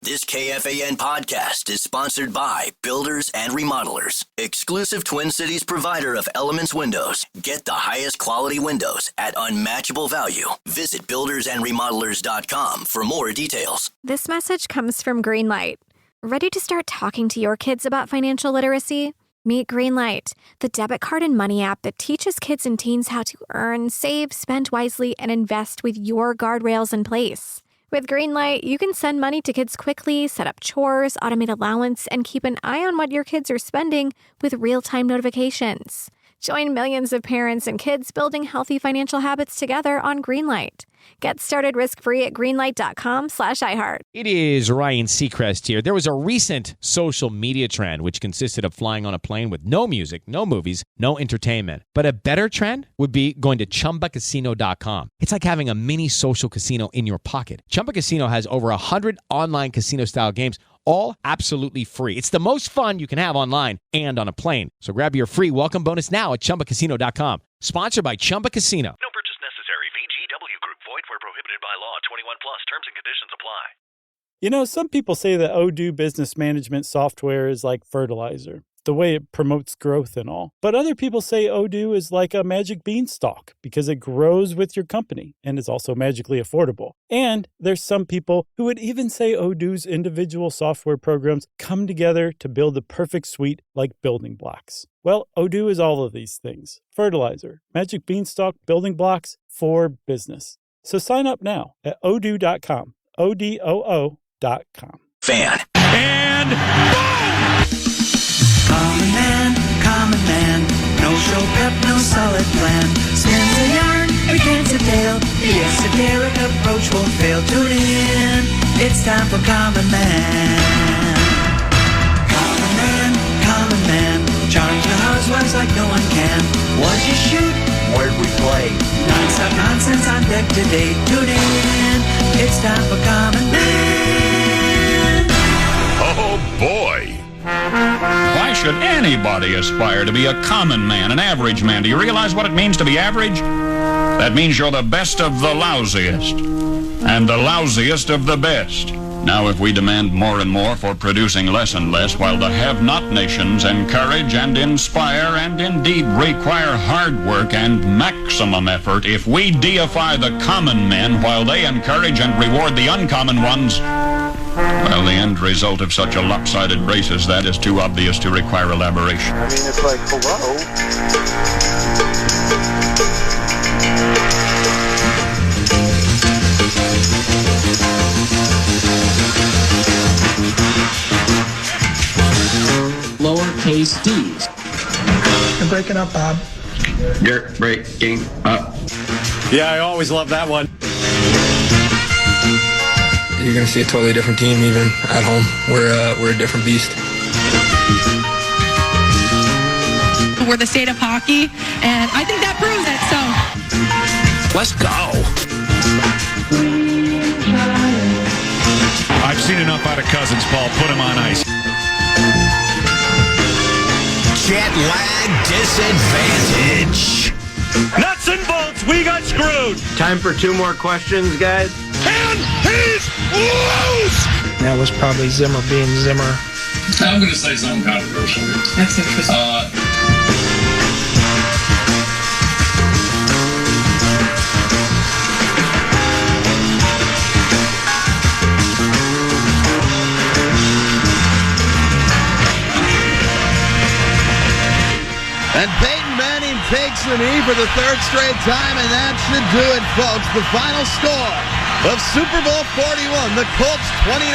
This KFAN podcast is sponsored by Builders and Remodelers, exclusive Twin Cities provider of Elements Windows. Get the highest quality windows at unmatchable value. Visit buildersandremodelers.com for more details. This message comes from Greenlight. Ready to start talking to your kids about financial literacy? Meet Greenlight, the debit card and money app that teaches kids and teens how to earn, save, spend wisely, and invest with your guardrails in place. With Greenlight, you can send money to kids quickly, set up chores, automate allowance, and keep an eye on what your kids are spending with real-time notifications. Join millions of parents and kids building healthy financial habits together on Greenlight. Get started risk-free at greenlight.com/iHeart. It is Ryan Seacrest here. There was a recent social media trend which consisted of flying on a plane with no music, no movies, no entertainment. But a better trend would be going to ChumbaCasino.com. It's like having a mini social casino in your pocket. Chumba Casino has over 100 online casino-style games, all absolutely free. It's the most fun you can have online and on a plane. So grab your free welcome bonus now at ChumbaCasino.com. Sponsored by Chumba Casino. No purchase necessary. VGW Group. Void where prohibited by law. 21 plus. Terms and conditions apply. You know, some people say that Odoo business management software is like fertilizer, the way it promotes growth and all. But other people say Odoo is like a magic beanstalk because it grows with your company and is also magically affordable. And there's some people who would even say Odoo's individual software programs come together to build the perfect suite like building blocks. Well, Odoo is all of these things. Fertilizer, magic beanstalk, building blocks for business. So sign up now at odoo.com. ODOO.com. Fan. And boom! Common man, no show prep, no solid plan. Spins a yarn, begins a tale. The esoteric approach won't fail. Tune in, it's time for Common Man. Common man, charge the housewives like no one can. What'd you shoot? Where'd we play? Non-stop nonsense on deck today. Tune in, it's time for Common Man. Oh boy! Why should anybody aspire to be a common man, an average man? Do you realize what it means to be average? That means you're the best of the lousiest, and the lousiest of the best. Now, if we demand more and more for producing less and less, while the have-not nations encourage and inspire and indeed require hard work and maximum effort, if we deify the common men while they encourage and reward the uncommon ones, well, the end result of such a lopsided race as that is too obvious to require elaboration. I mean, it's like, hello? Lowercase d's. You're breaking up, Bob. You're breaking up. Yeah, I always love that one. You're going to see a totally different team even at home. We're a different beast. We're the state of hockey, and I think that proves it, so. Let's go. I've seen enough out of Cousins, Paul. Put him on ice. Jet lag disadvantage. Nuts and bolts, we got screwed. Time for 2 more questions, guys. And he's loose! That was probably Zimmer being Zimmer. I'm going to say something controversial. That's interesting. And Peyton Manning takes the knee for the 3rd straight time, and that should do it, folks. The final score of Super Bowl 41, the Colts 29,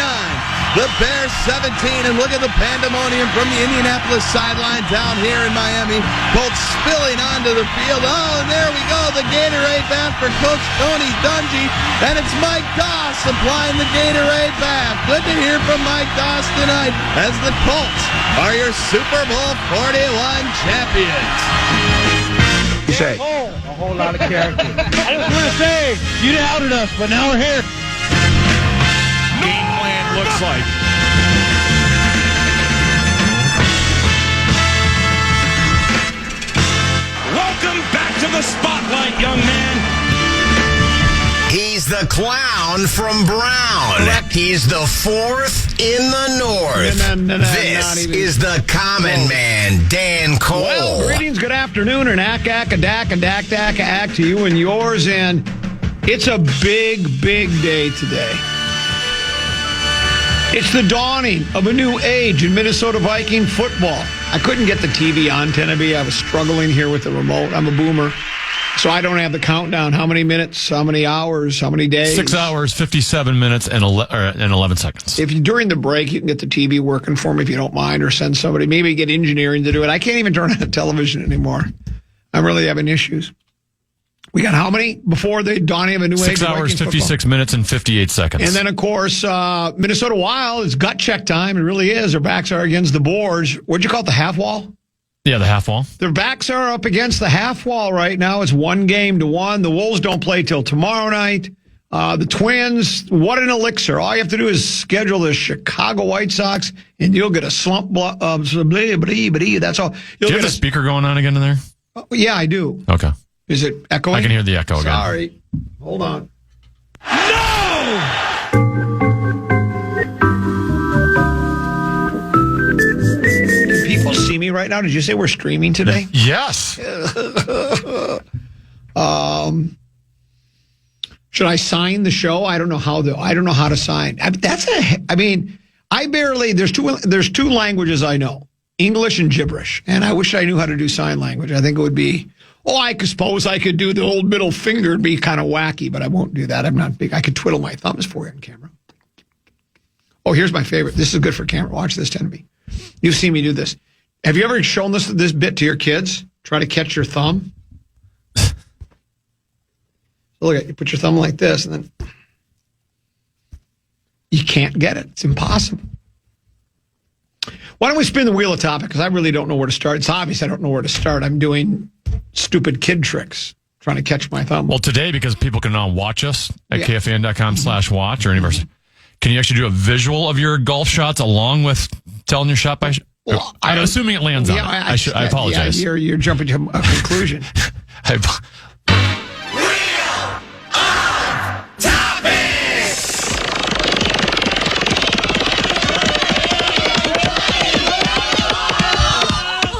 the Bears 17, and look at the pandemonium from the Indianapolis sideline down here in Miami. Colts spilling onto the field. Oh, and there we go, the Gatorade bath for Coach Tony Dungy, and it's Mike Doss applying the Gatorade bath. Good to hear from Mike Doss tonight as the Colts are your Super Bowl 41 champions. You say? A whole lot of character. I just want to say, you doubted us, but now we're here. Game plan looks like. Welcome back to the spotlight, young man. He's He's the clown from Brown. Correct. He's the fourth in the north. This is the common man, Dan Cole. Well, greetings, good afternoon, and ack to you and yours, and it's a big, big day today. It's the dawning of a new age in Minnesota Viking football. I couldn't get the TV on, Teneby. I was struggling here with the remote. I'm a boomer, so I don't have the countdown. How many minutes, how many hours, how many days? 6 hours, 57 minutes, and 11 seconds. If during the break you can get the TV working for me, if you don't mind, or send somebody, maybe get engineering to do it. I can't even turn on the television anymore. I'm really having issues. We got how many before the dawning of a new age? 6 hours, 56 minutes, and 58 seconds. And then, of course, Minnesota Wild, it's gut check time. It really is. Their backs are against the boards. What'd you call it, the half wall? Yeah, the half wall. Their backs are up against the half wall right now. It's 1-1. The Wolves don't play till tomorrow night. The Twins, what an elixir. All you have to do is schedule the Chicago White Sox, and you'll get a slump. That's all. Do you have a speaker going on again in there? Yeah, I do. Okay. Is it echoing? I can hear the echo again. Sorry. Hold on. No! Can people see me right now? Did you say we're streaming today? Yes. Should I sign the show? I don't know how to sign. There's two languages I know. English and gibberish. And I wish I knew how to do sign language. I think it would be I suppose I could do the old middle finger. It'd be kind of wacky, but I won't do that. I'm not big. I could twiddle my thumbs for you on camera. Oh, here's my favorite. This is good for camera. Watch this, Tenby. You've seen me do this. Have you ever shown this bit to your kids? Try to catch your thumb. Look at you. Put your thumb like this, and then you can't get it. It's impossible. Why don't we spin the wheel of topic? Because I really don't know where to start. It's obvious I don't know where to start. I'm doing stupid kid tricks, trying to catch my thumb. Well, today, because people can now watch us at KFAN.com/watch or anywhere, can you actually do a visual of your golf shots along with telling your shot by shot? Well, I'm assuming it lands on it. I apologize. Yeah, you're jumping to a conclusion.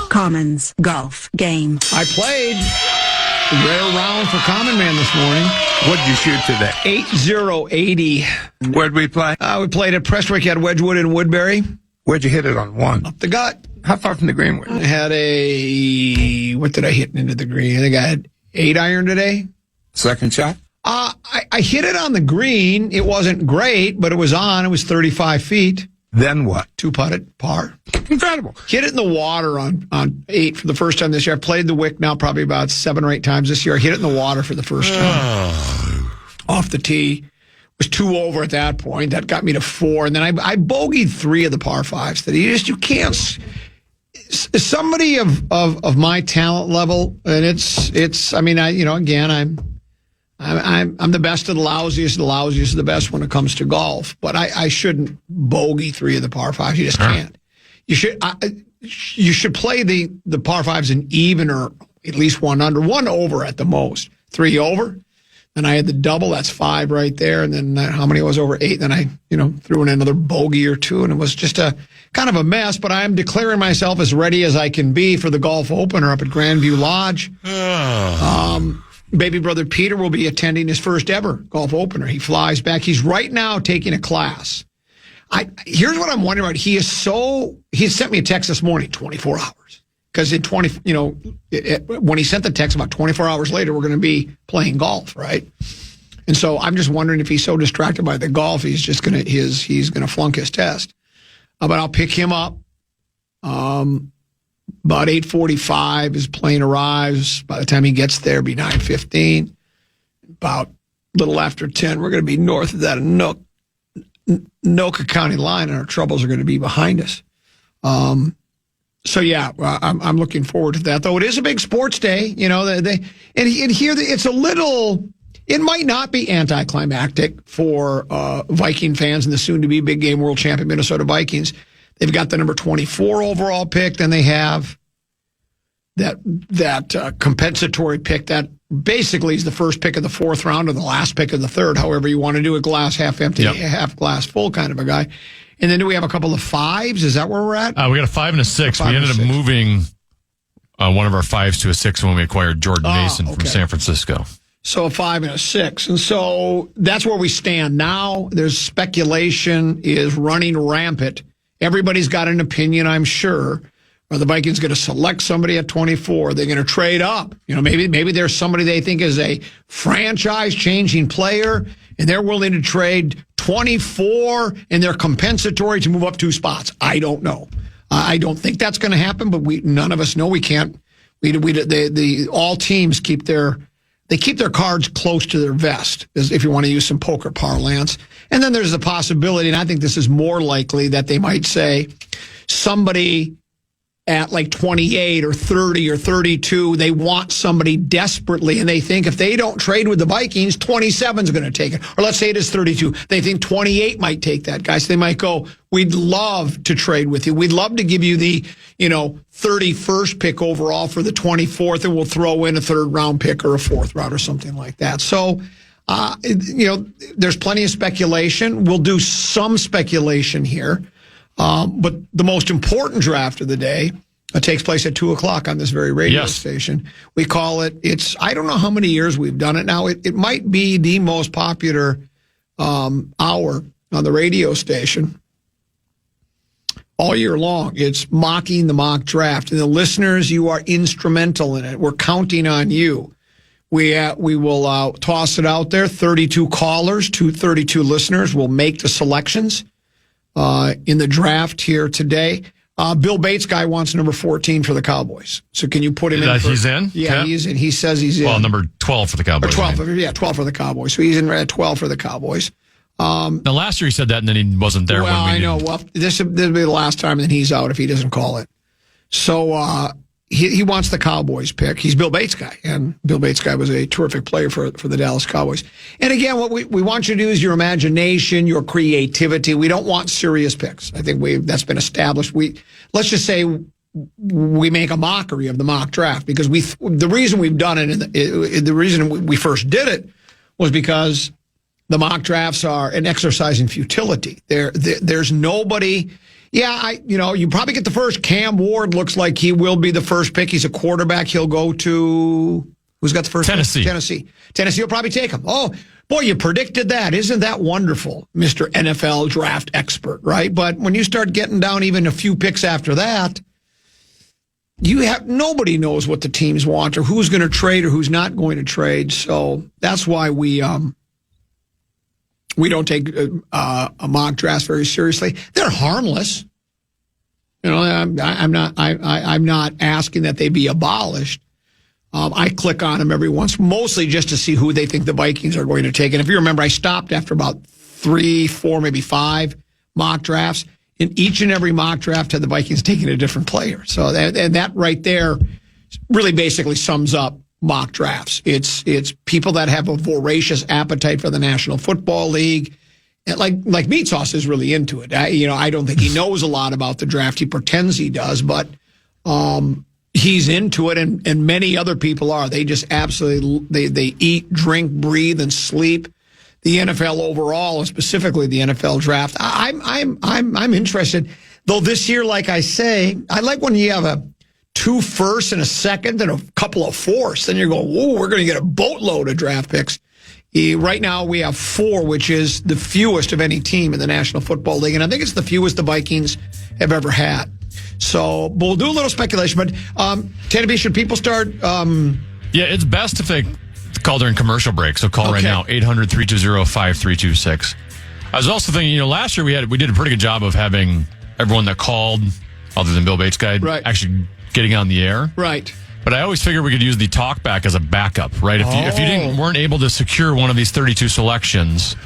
Commons golf game. I played the rare round for Common Man this morning. What'd you shoot today? 80. Where'd we play? We played at Prestwick at Wedgwood in Woodbury. Where'd you hit it on one? Up the gut. How far from the green were you? I had what did I hit into the green? I think I had 8 iron today. Second shot? I hit it on the green. It wasn't great, but it was on. It was 35 feet. Then what? 2-putted, par. Incredible. Hit it in the water on 8 for the first time this year. I've played the Wick now probably about 7 or 8 times this year. I hit it in the water for the first time. Off the tee. Was 2 over at that point. That got me to 4. And then I bogeyed 3 of the par 5s. That you can't. Somebody of my talent level, and it's. I mean, again, I'm the best of the lousiest. The lousiest of the best when it comes to golf. But I shouldn't bogey 3 of the par 5s. You just can't. You should play the par 5s in even or at least 1 under, 1 over at the most. 3 over. Then I had the double. That's 5 right there. And then how many was over 8? Then I threw in another bogey or 2, and it was just a kind of a mess. But I am declaring myself as ready as I can be for the golf opener up at Grandview Lodge. Baby brother Peter will be attending his first ever golf opener. He flies back. He's right now taking a class. Here's what I'm wondering about. He sent me a text this morning, 24 hours. Because when he sent the text about 24 hours later, we're going to be playing golf, right? And so I'm just wondering if he's so distracted by the golf, he's going to flunk his test. But I'll pick him up. About 8:45, his plane arrives. By the time he gets there, it'll be 9:15. About a little after 10, we're going to be north of that Anoka County line, and our troubles are going to be behind us. So yeah, I'm looking forward to that. Though it is a big sports day, it's a little. It might not be anticlimactic for Viking fans and the soon-to-be big game world champion Minnesota Vikings. They've got the number 24 overall pick, then they have that compensatory pick, that basically he's the first pick of the fourth round or the last pick of the third, however you want to do it, glass half empty, half glass full kind of a guy. And then do we have a couple of fives? Is that where we're at? We got a 5 and a 6. We ended up moving one of our 5s to a 6 when we acquired Jordan Mason from San Francisco. So a 5 and a 6. And so that's where we stand now. There's speculation is running rampant. Everybody's got an opinion, I'm sure. Are the Vikings going to select somebody at 24? They're going to trade up. Maybe there's somebody they think is a franchise-changing player, and they're willing to trade 24, and they're compensatory to move up 2 spots. I don't know. I don't think that's going to happen, but none of us know. We can't. All teams keep their cards close to their vest, if you want to use some poker parlance. And then there's the possibility, and I think this is more likely, that they might say somebody at like 28 or 30 or 32, they want somebody desperately, and they think if they don't trade with the Vikings, 27 is going to take it. Or let's say it is 32. They think 28 might take that guy. So they might go, we'd love to trade with you. We'd love to give you the, 31st pick overall for the 24th, and we'll throw in a 3rd round pick or a 4th round or something like that. So, there's plenty of speculation. We'll do some speculation here. But the most important draft of the day takes place at 2:00 on this very radio station. We call it, I don't know how many years we've done it now. It might be the most popular hour on the radio station all year long. It's mocking the mock draft. And the listeners, you are instrumental in it. We're counting on you. We will toss it out there. 32 callers, 32 listeners will make the selections in the draft here today. Bill Bates guy wants number 14 for the Cowboys. So can you put him in? He's in? Yeah, he's in. He says he's in. Well, number 12 for the Cowboys. Or 12, 12 for the Cowboys. So he's in at 12 for the Cowboys. Now, last year he said that, and then he wasn't there. Well, I know. Well, this will be the last time, and then he's out if he doesn't call it. So he wants the Cowboys pick. He's Bill Bates guy, and Bill Bates guy was a terrific player for the Dallas Cowboys. And again, what we want you to do is your imagination, your creativity. We don't want serious picks. I think that's been established. Let's just say we make a mockery of the mock draft, because the reason we've done it, the reason we first did it was because the mock drafts are an exercise in futility. There's nobody. Yeah, you probably get the first. Cam Ward looks like he will be the first pick. He's a quarterback. He'll go to, who's got the first Tennessee. Pick? Tennessee will probably take him. Oh, boy, you predicted that. Isn't that wonderful, Mr. NFL draft expert, right? But when you start getting down even a few picks after that, nobody knows what the teams want or who's going to trade or who's not going to trade. So that's why we don't take a mock draft very seriously. They're harmless. I'm not asking that they be abolished. I click on them every once, mostly just to see who they think the Vikings are going to take. And if you remember, I stopped after about 3, 4, maybe 5 mock drafts. In each and every mock draft had the Vikings taking a different player. So that right there really basically sums up mock drafts. It's people that have a voracious appetite for the National Football League. And like Meat Sauce is really into it. I don't think he knows a lot about the draft. He pretends he does, but he's into it, and many other people are. They just absolutely they eat, drink, breathe, and sleep the NFL overall, and specifically the NFL draft. I'm interested, though. This year, like I say, I like when you have 2 firsts and a second and a couple of fourths. Then you're going, whoa, we're going to get a boatload of draft picks. Right now we have 4, which is the fewest of any team in the National Football League. And I think it's the fewest the Vikings have ever had. So we'll do a little speculation. But, Tennessee, should people start? Yeah, it's best if they call during commercial break. So call right now, 800-320-5326. I was also thinking, last year we did a pretty good job of having everyone that called, other than Bill Bates' guy, actually getting on the air. Right. But I always figured we could use the talkback as a backup, right? If you weren't able to secure one of these 32 selections,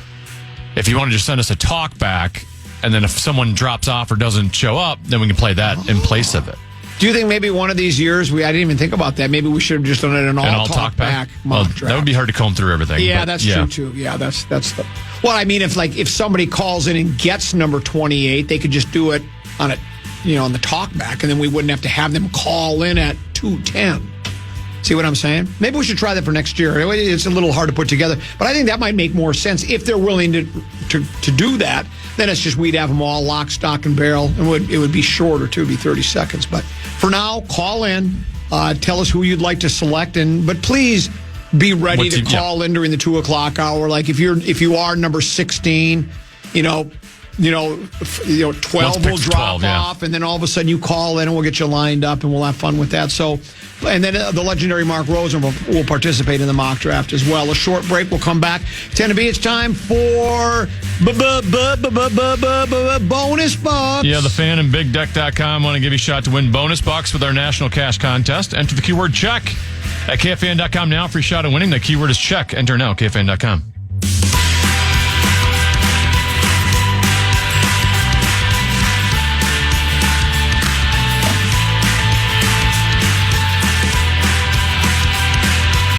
if you want to just send us a talkback, and then if someone drops off or doesn't show up, then we can play that in place of it. Do you think maybe one of these years, I didn't even think about that, maybe we should have just done it an all talkback mock draft? That would be hard to comb through everything. Yeah, that's true too. Yeah, that's the. Well, I mean, if somebody calls in and gets number 28, they could just do it on on the talkback, and then we wouldn't have to have them call in at 2:10. See what I'm saying? Maybe we should try that for next year. It's a little hard to put together, but I think that might make more sense if they're willing to do that. Then it's just we'd have them all lock, stock, and barrel, and it would be shorter too, it'd be 30 seconds. But for now, call in, tell us who you'd like to select, but please be ready to call in during the 2 o'clock hour. Like if you are number 16, 12 will drop off, and then all of a sudden you call in and we'll get you lined up and we'll have fun with that. So, and then the legendary Mark Rosen will participate in the mock draft as well. A short break. We'll come back. 10 to be. It's time for bonus bucks. Yeah, the fan and BigDeck.com want to give you a shot to win bonus bucks with our national cash contest. Enter the keyword check at KFAN.com now for your shot at winning. The keyword is check. Enter now, KFAN.com.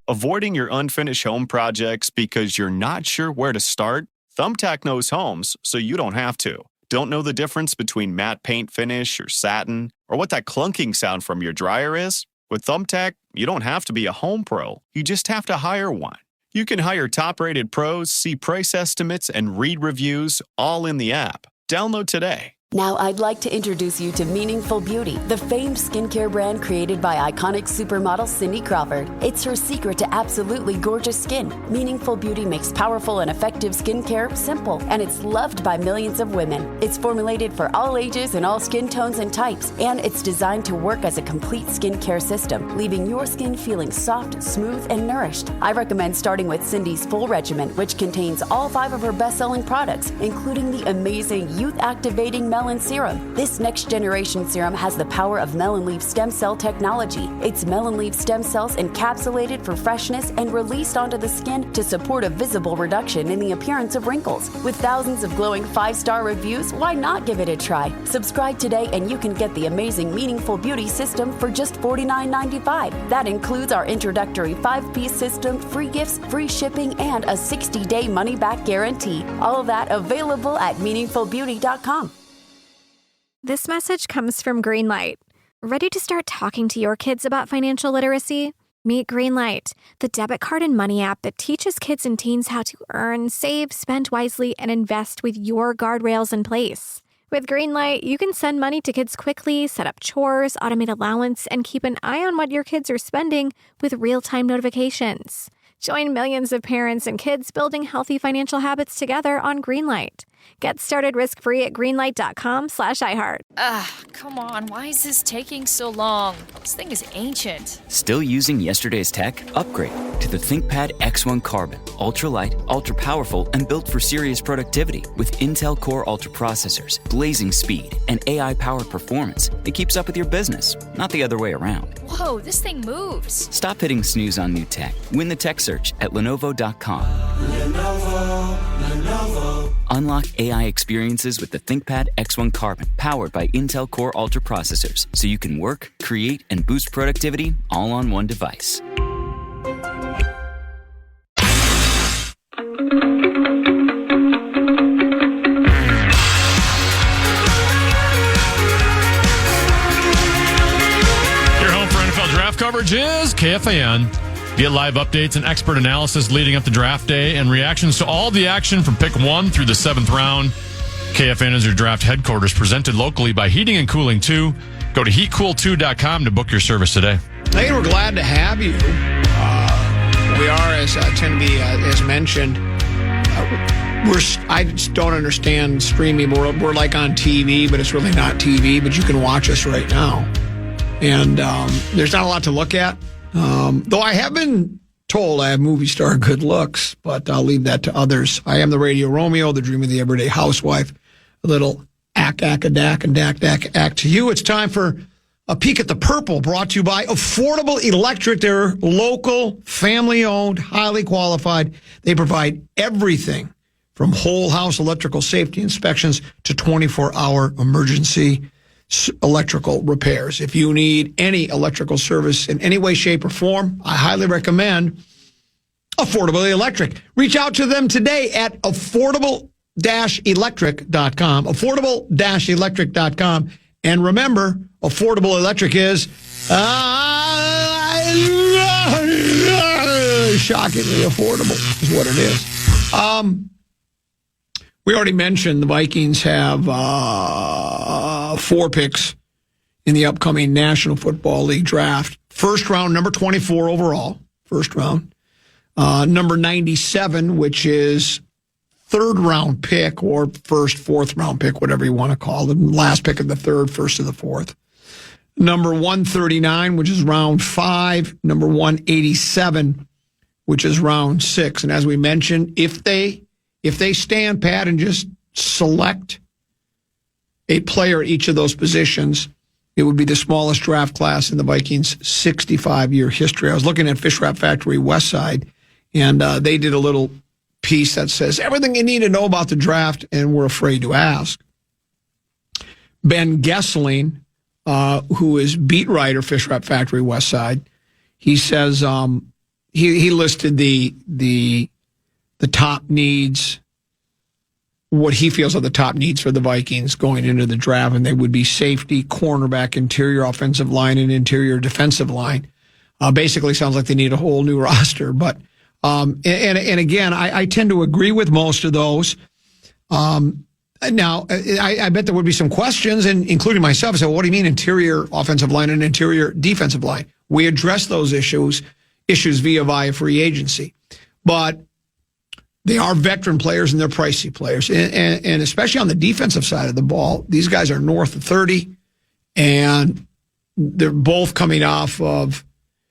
Avoiding your unfinished home projects because you're not sure where to start? Thumbtack knows homes, so you don't have to. Don't know the difference between matte paint finish or satin, or what that clunking sound from your dryer is? With Thumbtack, you don't have to be a home pro. You just have to hire one. You can hire top-rated pros, see price estimates, and read reviews all in the app. Download today. Now I'd like to introduce you to Meaningful Beauty, the famed skincare brand created by iconic supermodel Cindy Crawford. It's her secret to absolutely gorgeous skin. Meaningful Beauty makes powerful and effective skincare simple, and it's loved by millions of women. It's formulated for all ages and all skin tones and types, and it's designed to work as a complete skincare system, leaving your skin feeling soft, smooth, and nourished. I recommend starting with Cindy's full regimen, which contains all 5 of her best-selling products, including the amazing youth-activating melon serum. This next generation serum has the power of melon leaf stem cell technology. It's melon leaf stem cells encapsulated for freshness and released onto the skin to support a visible reduction in the appearance of wrinkles. With thousands of glowing 5-star reviews, why not give it a try? Subscribe today and you can get the amazing Meaningful Beauty system for just $49.95. That includes our introductory 5-piece system, free gifts, free shipping, and a 60-day money-back guarantee. All of that available at meaningfulbeauty.com. This message comes from Greenlight. Ready to start talking to your kids about financial literacy? Meet Greenlight, the debit card and money app that teaches kids and teens how to earn, save, spend wisely, and invest with your guardrails in place. With Greenlight, you can send money to kids quickly, set up chores, automate allowance, and keep an eye on what your kids are spending with real-time notifications. Join millions of parents and kids building healthy financial habits together on Greenlight. Get started risk-free at greenlight.com/iHeart. Come on. Why is this taking so long? This thing is ancient. Still using yesterday's tech? Upgrade to the ThinkPad X1 Carbon. Ultra-light, ultra-powerful, and built for serious productivity with Intel Core Ultra processors, blazing speed, and AI-powered performance that keeps up with your business, not the other way around. Whoa, this thing moves. Stop hitting snooze on new tech. Win the tech search at Lenovo.com. Lenovo. Unlock AI experiences with the ThinkPad X1 Carbon, powered by Intel Core Ultra processors, so you can work, create, and boost productivity all on one device. Your home for NFL draft coverage is KFAN. Get live updates and expert analysis leading up to draft day and reactions to all the action from pick 1 through the 7th round. KFAN is your draft headquarters, presented locally by Heating and Cooling 2. Go to heatcool2.com to book your service today. Hey, we're glad to have you. We are, as as mentioned, I just don't understand streaming. We're like on TV, but it's really not TV, but you can watch us right now. And there's not a lot to look at. Though I have been told I have movie star good looks, but I'll leave that to others. I am the Radio Romeo, the dream of the everyday housewife. A little ack-ack-a-dack and dack-dack-ack to you. It's time for a peek at the purple, brought to you by Affordable Electric. They're local, family-owned, highly qualified. They provide everything from whole house electrical safety inspections to 24-hour emergency electrical repairs. If you need any electrical service in any way, shape, or form, I highly recommend Affordable Electric. Reach out to them today at affordable-electric.com. Affordable-electric.com. And remember, Affordable Electric is shockingly affordable is what it is. We already mentioned the Vikings have 4 picks in the upcoming National Football League draft. First round, number 24 overall, first round. Number 97, which is third round pick or first, fourth round pick, whatever you want to call it. Last pick of the third, first of the fourth. Number 139, which is round 5. Number 187, which is round 6. And as we mentioned, if they stand pat and just select a player at each of those positions, it would be the smallest draft class in the Vikings' 65-year history. I was looking at Fish Wrap Factory West Side, and they did a little piece that says everything you need to know about the draft, and we're afraid to ask. Ben Gessling, who is beat writer, Fish Wrap Factory West Side, he says he listed the top needs, what he feels are the top needs for the Vikings going into the draft, and they would be safety, cornerback, interior offensive line, and interior defensive line. Basically sounds like they need a whole new roster. But and again, I tend to agree with most of those. Now, I bet there would be some questions, and including myself. So, what do you mean interior offensive line and interior defensive line? We address those issues via free agency, but they are veteran players and they're pricey players, and especially on the defensive side of the ball, these guys are north of 30, and they're both coming off of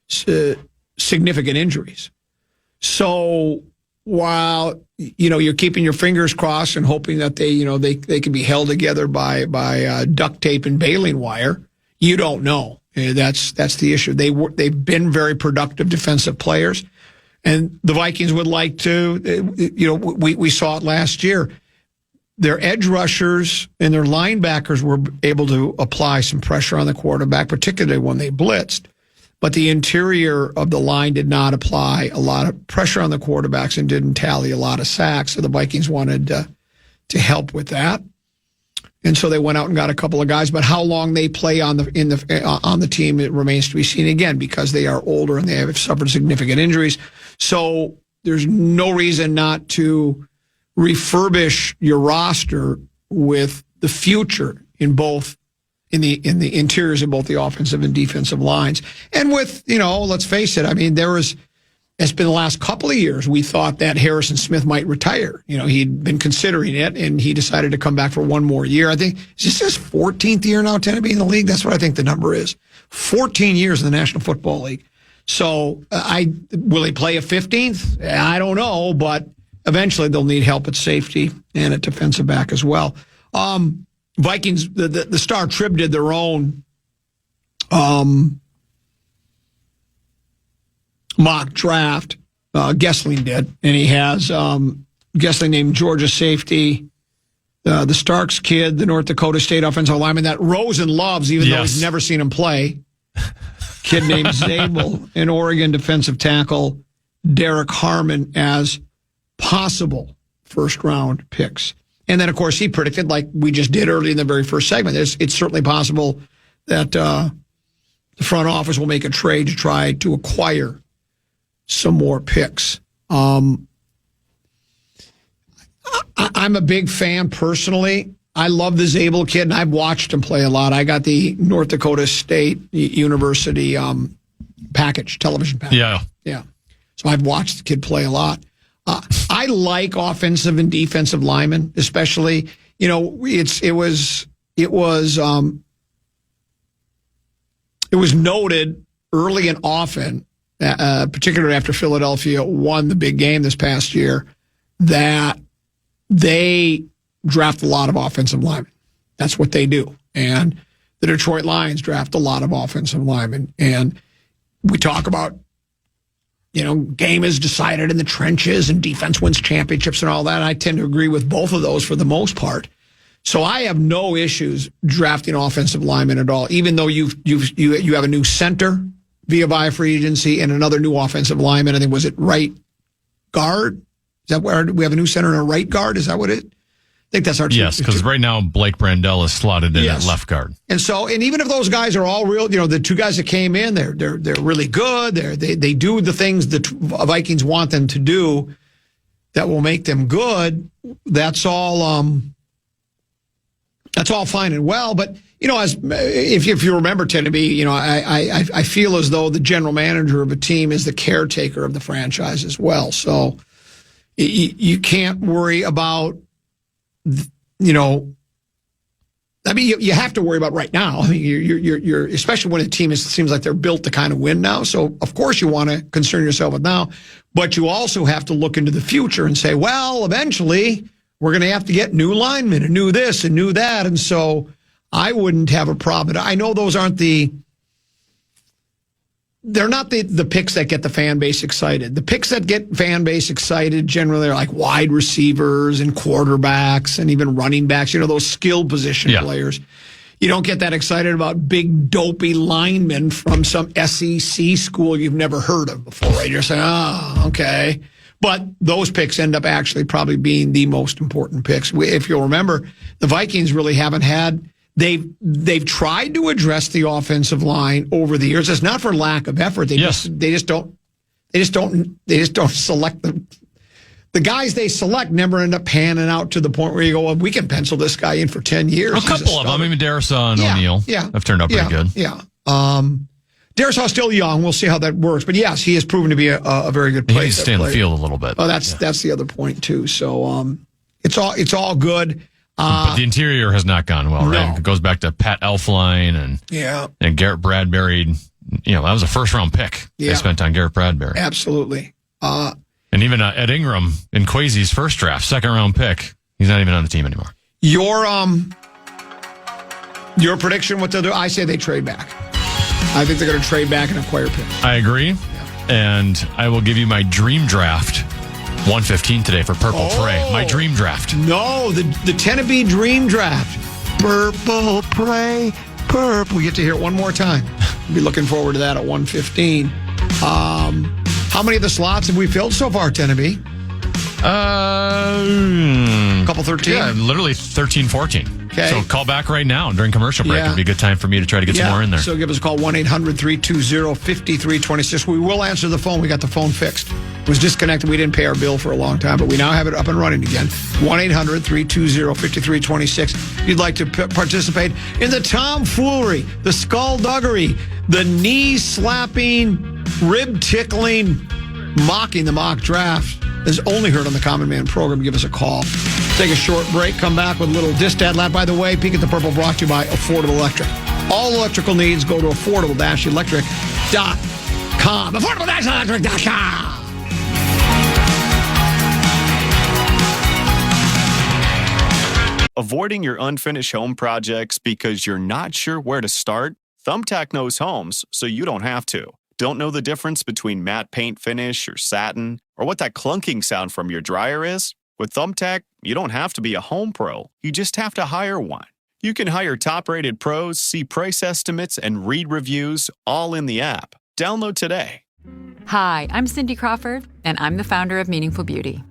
significant injuries. So while you're keeping your fingers crossed and hoping that they can be held together by duct tape and baling wire, you don't know. That's the issue. They've been very productive defensive players, and the Vikings would like to. We saw it last year. Their edge rushers and their linebackers were able to apply some pressure on the quarterback, particularly when they blitzed. But the interior of the line did not apply a lot of pressure on the quarterbacks and didn't tally a lot of sacks. So the Vikings wanted to help with that, and so they went out and got a couple of guys. But how long they play on the team, it remains to be seen. Again, because they are older and they have suffered significant injuries. So there's no reason not to refurbish your roster with the future in both. In the interiors of both the offensive and defensive lines. And with, let's face it, I mean, it's been the last couple of years, we thought that Harrison Smith might retire. He'd been considering it, and he decided to come back for one more year. I think, is this his 14th year now, to be in the league? That's what I think the number is. 14 years in the National Football League. So will he play a 15th? I don't know, but eventually they'll need help at safety and at defensive back as well. Vikings, the Star Trib did their own mock draft. Gessling did, and he has Gessling named Georgia safety, the Starks kid, the North Dakota State offensive lineman that Rosen loves, even though he's never seen him play. Kid named Zabel, an Oregon defensive tackle, Derek Harmon as possible first-round picks. And then, of course, he predicted, like we just did early in the very first segment, it's certainly possible that the front office will make a trade to try to acquire some more picks. I'm a big fan personally. I love the Zabel kid, and I've watched him play a lot. I got the North Dakota State University television package. Yeah. So I've watched the kid play a lot. I like offensive and defensive linemen, especially. It was noted early and often, particularly after Philadelphia won the big game this past year, that they draft a lot of offensive linemen. That's what they do, and the Detroit Lions draft a lot of offensive linemen. And we talk about, game is decided in the trenches and defense wins championships and all that. I tend to agree with both of those for the most part. So I have no issues drafting offensive linemen at all, even though you have a new center via free agency and another new offensive lineman. I think, was it right guard? Is that where we have a new center and a right guard? Is that what it? think that's our Yes, because right now Blake Brandel is slotted in at left guard. And even if those guys are all real, the two guys that came in, they're really good. They do the things the Vikings want them to do that will make them good. That's all fine and well. But if you remember, Tenneby, I feel as though the general manager of a team is the caretaker of the franchise as well. So you can't worry about. You have to worry about right now. I mean, you're especially when a team seems like they're built to kind of win now. So of course you want to concern yourself with now, but you also have to look into the future and say, well, eventually we're going to have to get new linemen and new this and new that. And so I wouldn't have a problem. I know those aren't they're not the picks that get the fan base excited. The picks that get fan base excited generally are like wide receivers and quarterbacks and even running backs, those skill position players. You don't get that excited about big, dopey linemen from some SEC school you've never heard of before, right? You're saying, oh, okay. But those picks end up actually probably being the most important picks. If you'll remember, the Vikings really haven't had... They've tried to address the offensive line over the years. It's not for lack of effort. They just don't select them. The guys they select never end up panning out to the point where you go, well, we can pencil this guy in for 10 years. A couple of them. I mean, Darisaw and O'Neal have turned out pretty good. Yeah. Darisaw's still young. We'll see how that works. But yes, he has proven to be a very good player. He needs to stay on the field a little bit. Oh, that's the other point too. So it's all good. But the interior has not gone well, right? It goes back to Pat Elflein and Garrett Bradbury. That was a first-round pick they spent on Garrett Bradbury. Absolutely. And even Ed Ingram in Kwesi's first draft, second-round pick, he's not even on the team anymore. Your prediction, what they'll do? I say they trade back. I think they're going to trade back and acquire picks. I agree. Yeah. And I will give you my dream draft. 115 today for Purple Prey. My dream draft. No, the Tenneby dream draft. Purple Prey, purple. We get to hear it one more time. We'll be looking forward to that at 115. How many of the slots have we filled so far, Tenneby? A couple 13? Yeah, literally 13, 14. Okay. So call back right now during commercial break. It'd be a good time for me to try to get some more in there. So give us a call, 1-800-320-5326. We will answer the phone. We got the phone fixed. It was disconnected. We didn't pay our bill for a long time, but we now have it up and running again. 1-800-320-5326. If you'd like to participate in the tomfoolery, the skullduggery, the knee-slapping, rib-tickling, mocking the mock draft is only heard on the Common Man program. Give us a call. Take a short break. Come back with a little Distad Lab. By the way, Peek at the Purple brought to you by Affordable Electric. All electrical needs go to affordable-electric.com. Affordable-electric.com. Avoiding your unfinished home projects because you're not sure where to start? Thumbtack knows homes, so you don't have to. Don't know the difference between matte paint finish or satin, or what that clunking sound from your dryer is? With Thumbtack, you don't have to be a home pro. You just have to hire one. You can hire top-rated pros, see price estimates, and read reviews all in the app. Download today. Hi, I'm Cindy Crawford, and I'm the founder of Meaningful Beauty.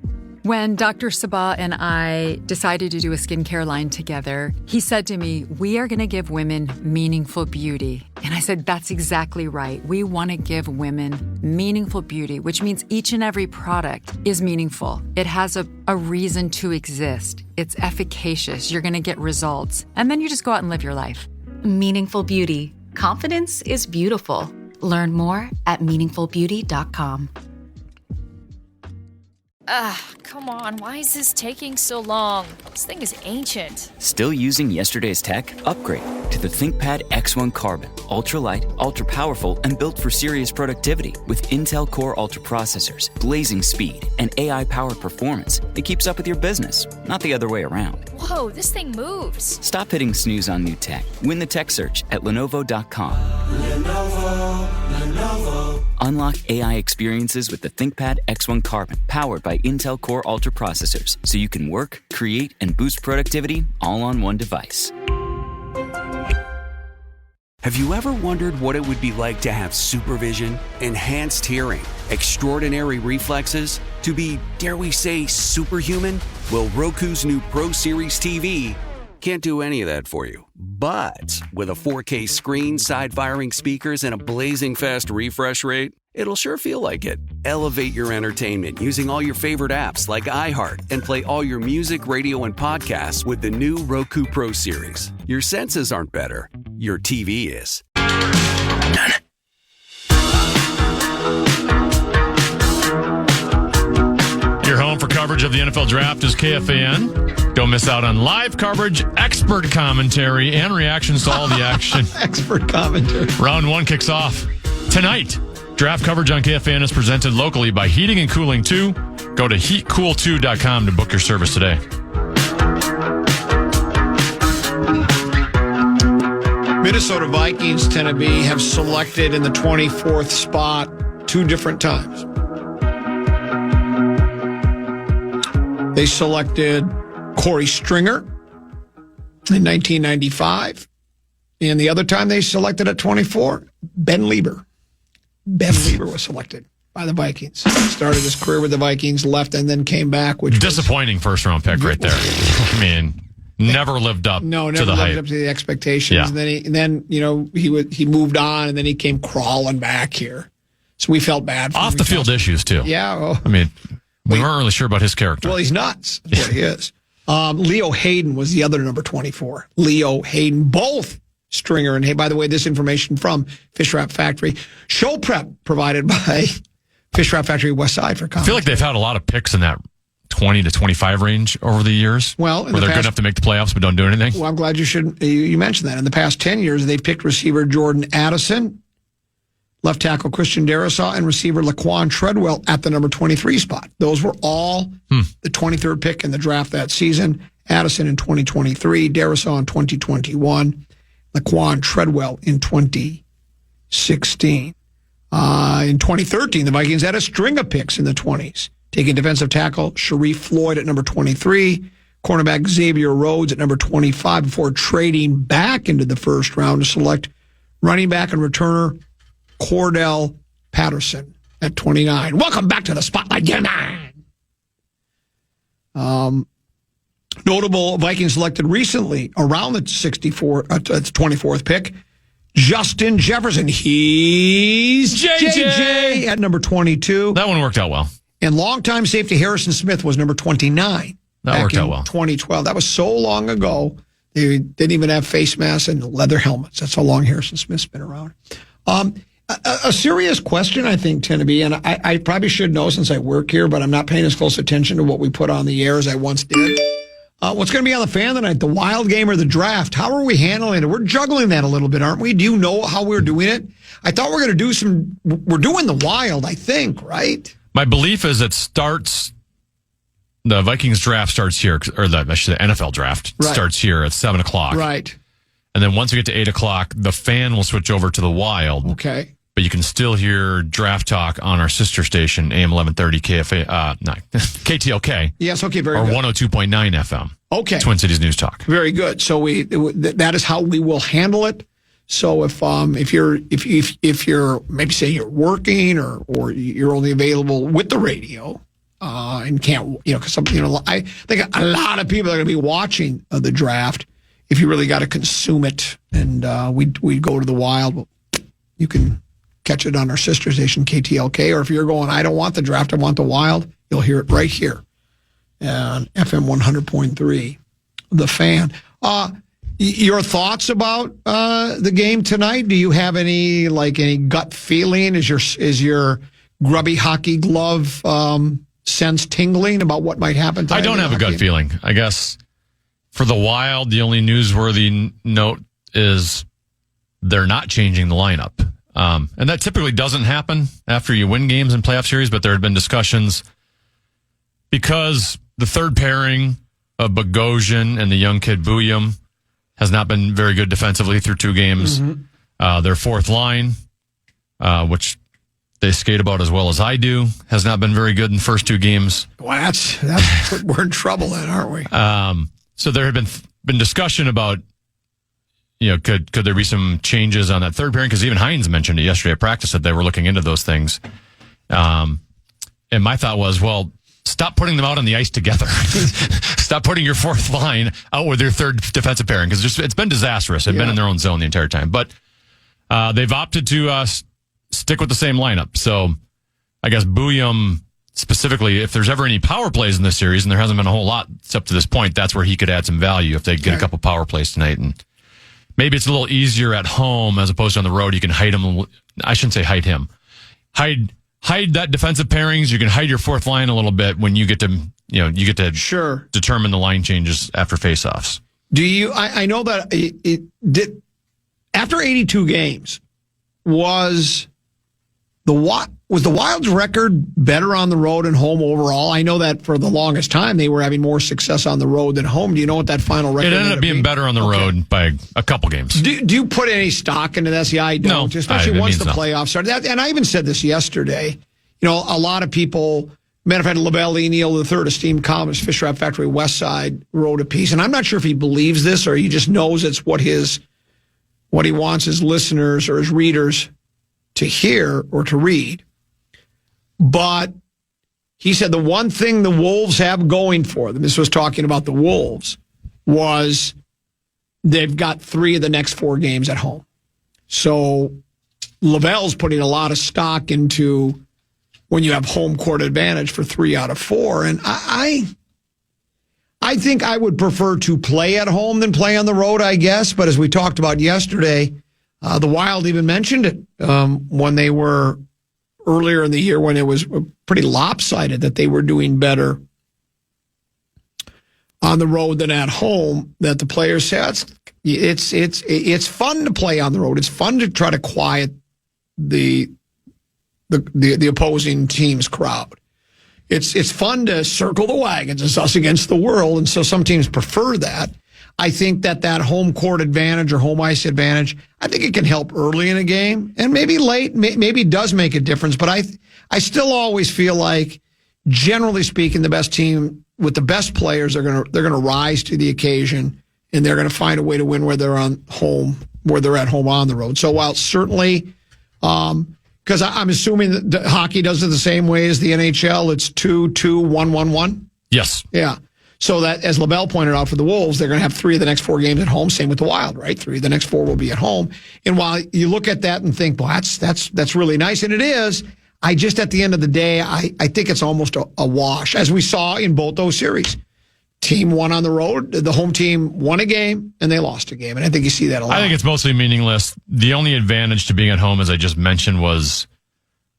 When Dr. Sabah and I decided to do a skincare line together, he said to me, we are going to give women meaningful beauty. And I said, that's exactly right. We want to give women meaningful beauty, which means each and every product is meaningful. It has a reason to exist. It's efficacious. You're going to get results. And then you just go out and live your life. Meaningful Beauty. Confidence is beautiful. Learn more at meaningfulbeauty.com. Come on. Why is this taking so long? This thing is ancient. Still using yesterday's tech? Upgrade to the ThinkPad X1 Carbon. Ultra-light, ultra-powerful, and built for serious productivity with Intel Core Ultra processors, blazing speed, and AI-powered performance that keeps up with your business, not the other way around. Whoa, this thing moves. Stop hitting snooze on new tech. Win the tech search at Lenovo.com. Lenovo. Unlock AI experiences with the ThinkPad X1 Carbon, powered by Intel Core Ultra processors, so you can work, create, and boost productivity all on one device. Have you ever wondered what it would be like to have supervision, enhanced hearing, extraordinary reflexes, to be, dare we say, superhuman? Well, Roku's new Pro Series TV can't do any of that for you. But with a 4K screen, side-firing speakers, and a blazing fast refresh rate, it'll sure feel like it. Elevate your entertainment using all your favorite apps like iHeart and play all your music, radio, and podcasts with the new Roku Pro Series. Your senses aren't better. Your TV is. Your home for coverage of the NFL Draft is KFAN. Don't miss out on live coverage, expert commentary, and reactions to all the action. Expert commentary. Round 1 kicks off tonight. Draft coverage on KFAN is presented locally by Heating and Cooling 2. Go to heatcool2.com to book your service today. Minnesota Vikings, Tennessee, have selected in the 24th spot 2 different times. They selected Corey Stringer in 1995. And the other time they selected at 24, Ben Lieber. Ben Lieber was selected by the Vikings. Started his career with the Vikings, left, and then came back. Which disappointing first-round pick right there. I mean, never lived up to the hype. Never lived up to the expectations. Yeah. And then he moved on, and then he came crawling back here. So we felt bad for him. Off-the-field issues, too. Yeah. Well, I mean, we weren't really sure about his character. Well, he's nuts. That's what he is. Leo Hayden was the other number 24. Leo Hayden, both Stringer. And hey, by the way, this information from Fish Wrap Factory. Show prep provided by Fish Wrap Factory West Side for commentary. I feel like they've had a lot of picks in that 20 to 25 range over the years. Well, where they're good enough to make the playoffs but don't do anything. Well, I'm glad you mentioned that. In the past 10 years, they've picked receiver Jordan Addison, left tackle Christian Darrisaw, and receiver Laquan Treadwell at the number 23 spot. Those were all the 23rd pick in the draft that season. Addison in 2023, Darrisaw in 2021, Laquan Treadwell in 2016. In 2013, the Vikings had a string of picks in the 20s, taking defensive tackle Sharif Floyd at number 23, cornerback Xavier Rhodes at number 25, before trading back into the first round to select running back and returner Cordell Patterson at 29. Welcome back to the Spotlight, Game 9. Notable Vikings selected recently around the 24th pick, Justin Jefferson. He's JJ at number 22. That one worked out well. And longtime safety Harrison Smith was number 29. That worked out well. 2012. That was so long ago. They didn't even have face masks and leather helmets. That's how long Harrison Smith's been around. A serious question, I think, Tennessee, and I probably should know since I work here, but I'm not paying as close attention to what we put on the air as I once did. What's going to be on the fan tonight, the Wild game or the draft? How are we handling it? We're juggling that a little bit, aren't we? Do you know how we're doing it? I thought we're going to we're doing the Wild, I think, right? My belief is the Vikings draft starts here, or the NFL draft starts here at 7 o'clock. Right. And then once we get to 8 o'clock, the fan will switch over to the Wild. Okay. But you can still hear draft talk on our sister station, AM 1130 KTLK. Yes, okay, very good. Or 102.9 FM. Okay. Twin Cities News Talk. Very good. So that is how we will handle it. So if you're maybe say you're working or you're only available with the radio and can't, because I think a lot of people are going to be watching the draft. If you really got to consume it, and we go to the Wild, you can catch it on our sister station, KTLK. Or if you're going, I don't want the draft, I want the Wild, you'll hear it right here on FM 100.3, The Fan. Your thoughts about the game tonight? Do you have any gut feeling? Is your grubby hockey glove sense tingling about what might happen tonight? I don't have a gut feeling. I guess for the Wild, the only newsworthy note is they're not changing the lineup. And that typically doesn't happen after you win games in playoff series, but there had been discussions because the third pairing of Bogosian and the young kid Buyum has not been very good defensively through 2 games. Mm-hmm. Their fourth line, which they skate about as well as I do, has not been very good in the first 2 games. Well, that's we're in trouble then, aren't we? So there had been discussion about could there be some changes on that third pairing? Because even Hines mentioned it yesterday at practice that they were looking into those things. And my thought was, well, stop putting them out on the ice together. Stop putting your fourth line out with your third defensive pairing, because it's been disastrous. They've been in their own zone the entire time. But they've opted to stick with the same lineup. So I guess Bouillon specifically, if there's ever any power plays in this series, and there hasn't been a whole lot up to this point, that's where he could add some value if they get a couple power plays tonight. And maybe it's a little easier at home as opposed to on the road. You can hide him. I shouldn't say hide him. Hide that defensive pairings. You can hide your fourth line a little bit when you get to, determine the line changes after faceoffs. Do you, I know that it did, after 82 games, was the Wild's record better on the road and home overall? I know that for the longest time they were having more success on the road than home. Do you know what that final record? It ended up being better on the road by a couple games. Do you put any stock into that? See, I don't. No, especially once the playoffs started. And I even said this yesterday. A lot of people. Matter of fact, LaBelle E. Neal III, esteemed columnist, Fish Wrap Factory West Side, wrote a piece, and I'm not sure if he believes this or he just knows it's what he wants his listeners or his readers to hear or to read. But he said the one thing the Wolves have going for them, this was talking about the Wolves, was they've got 3 of the next 4 games at home. So LaBelle's putting a lot of stock into when you have home court advantage for 3 out of 4. And I think I would prefer to play at home than play on the road, I guess. But as we talked about yesterday, the Wild even mentioned it when they were earlier in the year, when it was pretty lopsided that they were doing better on the road than at home, that the players say it's fun to play on the road. It's fun to try to quiet the opposing team's crowd. It's fun to circle the wagons. It's us against the world, and so some teams prefer that. I think that home court advantage or home ice advantage, I think it can help early in a game, and maybe late, maybe it does make a difference. But I still always feel like, generally speaking, the best team with the best players they're gonna rise to the occasion, and they're gonna find a way to win where they're at home on the road. So while certainly. Because I'm assuming that hockey does it the same way as the NHL. It's 2-2-1-1-1. Yes. Yeah. So that, as LaBelle pointed out for the Wolves, they're going to have 3 of the next 4 games at home. Same with the Wild, right? 3 of the next 4 will be at home. And while you look at that and think, well, that's really nice, and it is, I just, at the end of the day, I think it's almost a wash, as we saw in both those series. Team won on the road. The home team won a game, and they lost a game. And I think you see that a lot. I think it's mostly meaningless. The only advantage to being at home, as I just mentioned, was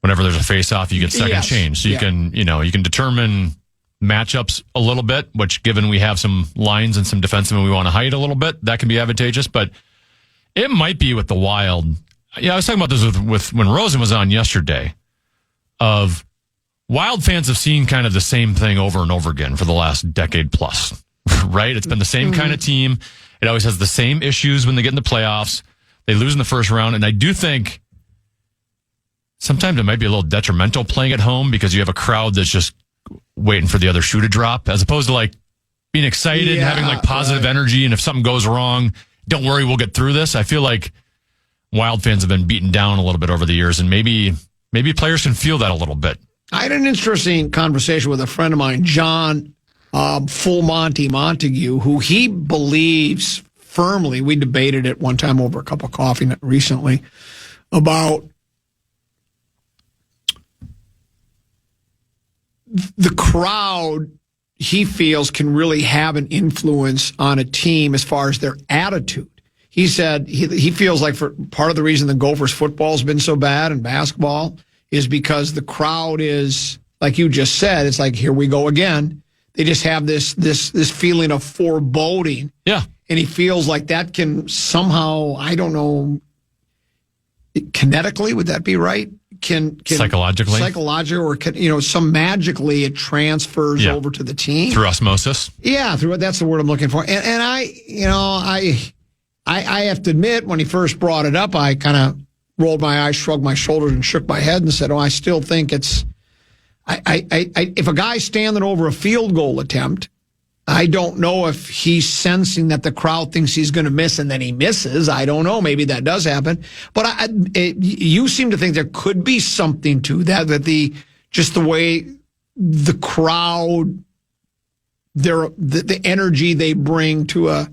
whenever there's a face-off, you get second change. So you can determine matchups a little bit, which, given we have some lines and some defensemen we want to hide a little bit, that can be advantageous. But it might be with the Wild. Yeah, I was talking about this with when Rosen was on yesterday, of Wild fans have seen kind of the same thing over and over again for the last decade plus, right? It's been the same kind of team. It always has the same issues when they get in the playoffs. They lose in the first round. And I do think sometimes it might be a little detrimental playing at home, because you have a crowd that's just waiting for the other shoe to drop, as opposed to like being excited and having like positive energy. And if something goes wrong, don't worry, we'll get through this. I feel like Wild fans have been beaten down a little bit over the years, and maybe players can feel that a little bit. I had an interesting conversation with a friend of mine, John Full Monty Montague, who he believes firmly, we debated it one time over a cup of coffee recently, about the crowd, he feels, can really have an influence on a team as far as their attitude. He said he feels like for part of the reason the Gophers football has been so bad and basketball is because the crowd is, like you just said, it's like, here we go again. They just have this feeling of foreboding. Yeah. And he feels like that can somehow, I don't know, kinetically, would that be right? Can psychologically, or some magically it transfers over to the team through osmosis. Yeah, that's the word I'm looking for. And I have to admit, when he first brought it up, I kind of rolled my eyes, shrugged my shoulders, and shook my head and said, I still think it's, if a guy's standing over a field goal attempt I don't know if he's sensing that the crowd thinks he's going to miss and then he misses. I don't know. Maybe that does happen. But you seem to think there could be something to that just the way the crowd, the energy they bring to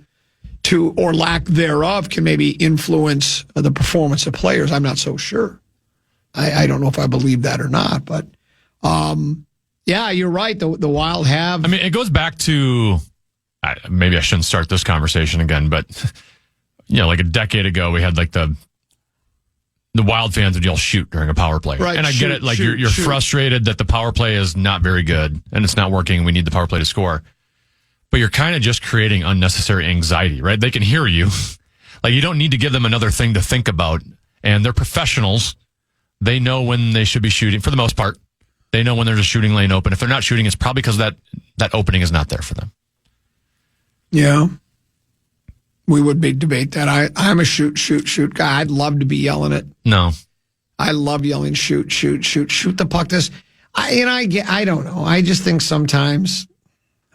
or lack thereof can maybe influence the performance of players. I'm not so sure. I don't know if I believe that or not, but yeah, you're right. The Wild have. I mean, it goes back to maybe I shouldn't start this conversation again, but like a decade ago, we had like the Wild fans would yell "shoot" during a power play, right? And I get it. Like you're frustrated that the power play is not very good and it's not working. We need the power play to score, but you're kind of just creating unnecessary anxiety, right? They can hear you. Like you don't need to give them another thing to think about, and they're professionals. They know when they should be shooting for the most part. They know when they're just shooting lane open. If they're not shooting, it's probably because that opening is not there for them. Yeah. We would debate that. I'm a shoot guy. I'd love to be yelling it. No. I love yelling shoot the puck. I don't know. I just think sometimes,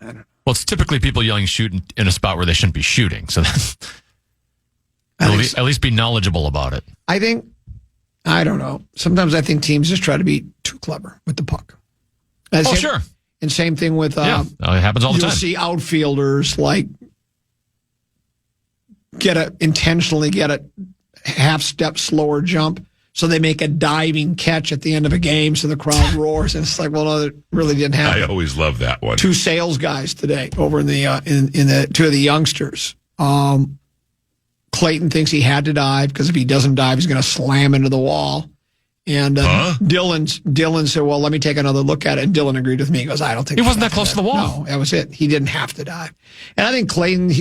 I don't know. Well, it's typically people yelling shoot in a spot where they shouldn't be shooting. So at least be knowledgeable about it. I don't know. Sometimes I think teams just try to be too clever with the puck. Sure. And same thing with... it happens all the time. You'll see outfielders intentionally get a half-step slower jump, so they make a diving catch at the end of a game, so the crowd roars. And it's like, well, no, it really didn't happen. I always love that one. 2 sales guys today over in the in the 2 of the youngsters. Clayton thinks he had to dive because if he doesn't dive, he's going to slam into the wall. And Dylan said, well, let me take another look at it. And Dylan agreed with me. He goes, I don't think he wasn't that close to the wall. No, that was it. He didn't have to dive. And I think Clayton's,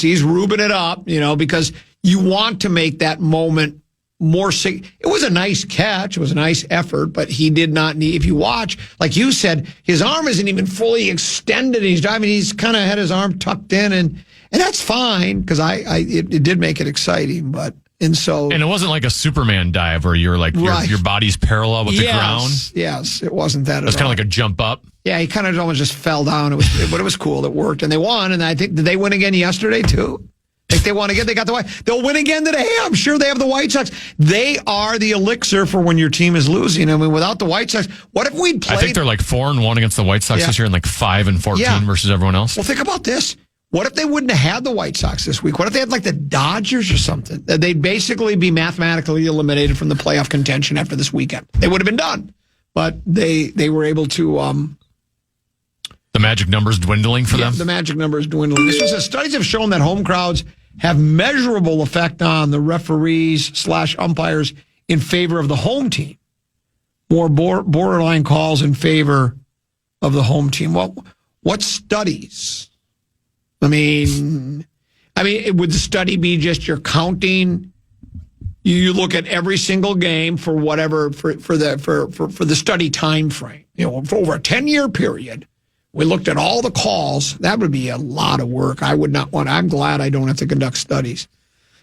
he's rubing it up, because you want to make that moment more. It was a nice catch. It was a nice effort, but he did not need, if you watch, like you said, his arm isn't even fully extended. He's diving. He's kind of had his arm tucked in and that's fine because it did make it exciting, and it wasn't like a Superman dive where you're like your body's parallel with the ground. Yes, it wasn't that. It was kind of like a jump up. Yeah, he kind of almost just fell down. But it was cool. It worked, and they won. And I think did they win again yesterday too? I think they won again. They got the White. They'll win again today. I'm sure they have the White Sox. They are the elixir for when your team is losing. I mean, without the White Sox, what if we'd played? I think they're like 4-1 against the White Sox this year, and like 5-14 versus everyone else. Well, think about this. What if they wouldn't have had the White Sox this week? What if they had like the Dodgers or something? They'd basically be mathematically eliminated from the playoff contention after this weekend. They would have been done. But they were able to... the magic number's dwindling for them? The magic number is dwindling. Studies have shown that home crowds have measurable effect on the referees/umpires in favor of the home team. More borderline calls in favor of the home team. Well, what studies... I mean, would the study be just you're counting? You look at every single game for whatever for the study time frame. For over a 10-year period, we looked at all the calls. That would be a lot of work. I would not want. I'm glad I don't have to conduct studies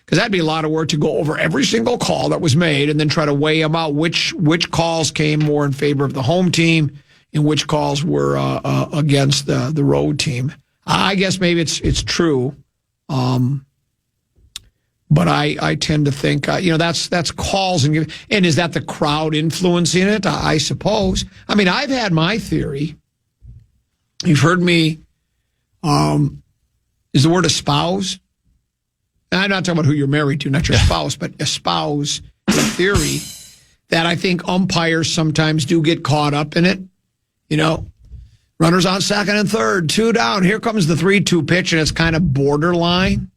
because that'd be a lot of work to go over every single call that was made and then try to weigh them out. Which calls came more in favor of the home team and which calls were against the road team. I guess maybe it's true, but I tend to think that's calls and is that the crowd influencing it? I suppose. I mean, I've had my theory. You've heard me. Is the word espouse? And I'm not talking about who you're married to, not your spouse, but espouse the theory that I think umpires sometimes do get caught up in it. Runners on second and third, 2 down. Here comes the 3-2 pitch, and it's kind of borderline.